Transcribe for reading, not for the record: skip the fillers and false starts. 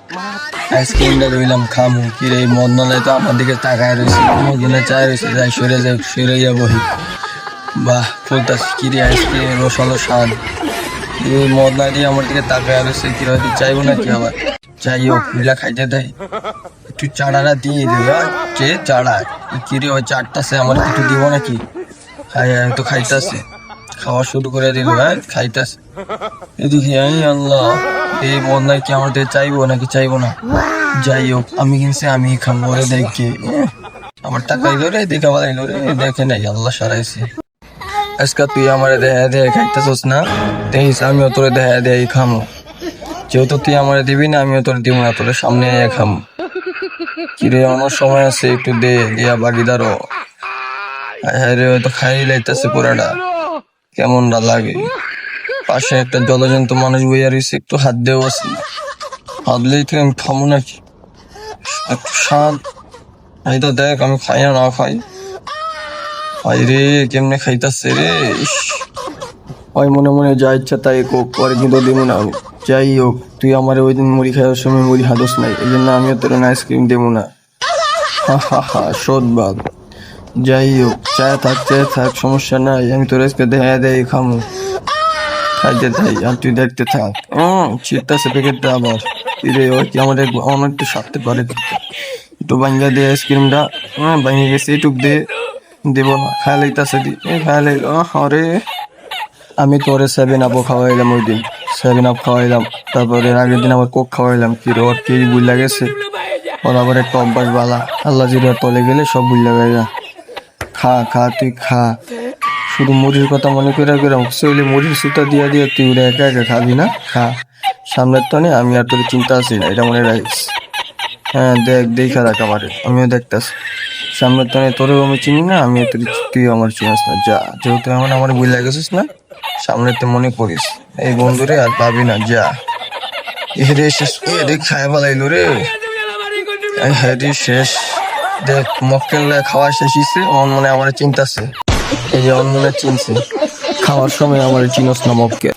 আইসক্রিমটা রইলাম খামু কি রে মদ নলে তো আমার দিকে তাকায় রয়েছে মদনে চায় রয়েছে যাই সরে যাবো বাহ ফুলতাস কি রে আইসক্রিম রসালো স্বাদ মদ না দিয়ে আমার দিকে তাকায় রয়েছে কি হয়তো চাইবো না কি আবার যাই হোক বুঝলা খাইতে দেয় একটু চাড়াটা দিয়ে দেবে কে চাড়া কি রে ওই চারটাছে আমার একটু দিব নাকি খাই তো খাইতেছে খাওয়া শুরু করে দিল খাইতেছে এদিকে আল্লাহ এই মদ নাই কি আমার দিকে চাইবো নাকি চাইবো না যাই হোক আমি কিনছি আমি খাবো রে দেখে আমার টাকা এলো রে দেখা বাড়াইলো রে দেখে নাই আল্লাহ সারাইছে আজকে তুই আমার দেহা দেহে খাইতেছস না দেখিস আমিও তোরে দেহা দেয় খামো যেহেতু তুই আমার দিবি না আমিও তোর দিব না তোর সামনে খামো কিরে আমার সময় আছে একটু দে দিয়া বাগিদারও হ্যাঁ রে হয়তো খাই লাইতেছে পুরাটা কেমন লাগে পাশে একটা জলজন্ত মানুষ বইয়া রয়েছে একটু হাত দেও আছে হাতলেই থেকে আমি খামো নাকি একটু স্বাদ এই তো দেখ আমি খাই না খাই হাই রে কেমনে খাইতাছে রে ওই মনে মনে যা ইচ্ছা তাই কোক পরে কিন্তু দেবো না আমি যাই হোক তুই আমার ওই দিন মুড়ি খাওয়ার সময় মুড়ি হাদস নাই এই জন্য আমিও তোর আইসক্রিম দেবো না হা হা হা সদবাদ যাই হোক চায় থাক সমস্যা নাই আমি তোর আজকে দেখা দেয় খামো খাইতে থাই আর তুই দেখতে থাক চিত্তাছে প্যাকেটটা আবার রে ওই কি আমাদের অনেক একটু সারতে পারে একটু ভাঙ্গা দে আইসক্রিমটা ভাঙে গেছে এইটুক দে দেব না খাই লাইতাছে দি খাই লাইল আরে আমি তোরে 7 আপ খাওয়াইলাম ওই দিন 7 আপ খাওয়াইলাম তারপরে আগের দিন আবার কোক খাওয়াইলাম কি রে ওর কি বুঝলা গেছে ওর আবার একটা অভ্যাস বালা আল্লাহ জিরা তলে গেলে সব বুঝলা গেছে খা তুই খা শুধু মুড়ির কথা মনে করে চলে মুড়ির সুতা দিয়া তুই ওরা একা একা খাবি না খা সামনের তো নেই আমি আর তোর চিন্তা আছি না এটা মনে রাখিস হ্যাঁ দেখা রাখ আমারে আমিও দেখতেছি সামনের তো নেই তোরেও আমি চিনি না আমি তুই আমার চিনিস না যা যেহেতু আমার বুঝলা গেছিস না সামনের তো মনে করিস এই বন্ধুরে আর পাবি না যা এরে শেষ এরে খায় বলাইলো রে হেরি শেষ দেখ মক্কেল খাওয়া শেষ হয়েছে আমার মনে আমার চিন্তাছে এই যে অন্য চিনছে খাওয়ার সময় আমার চিনস না মক্কেল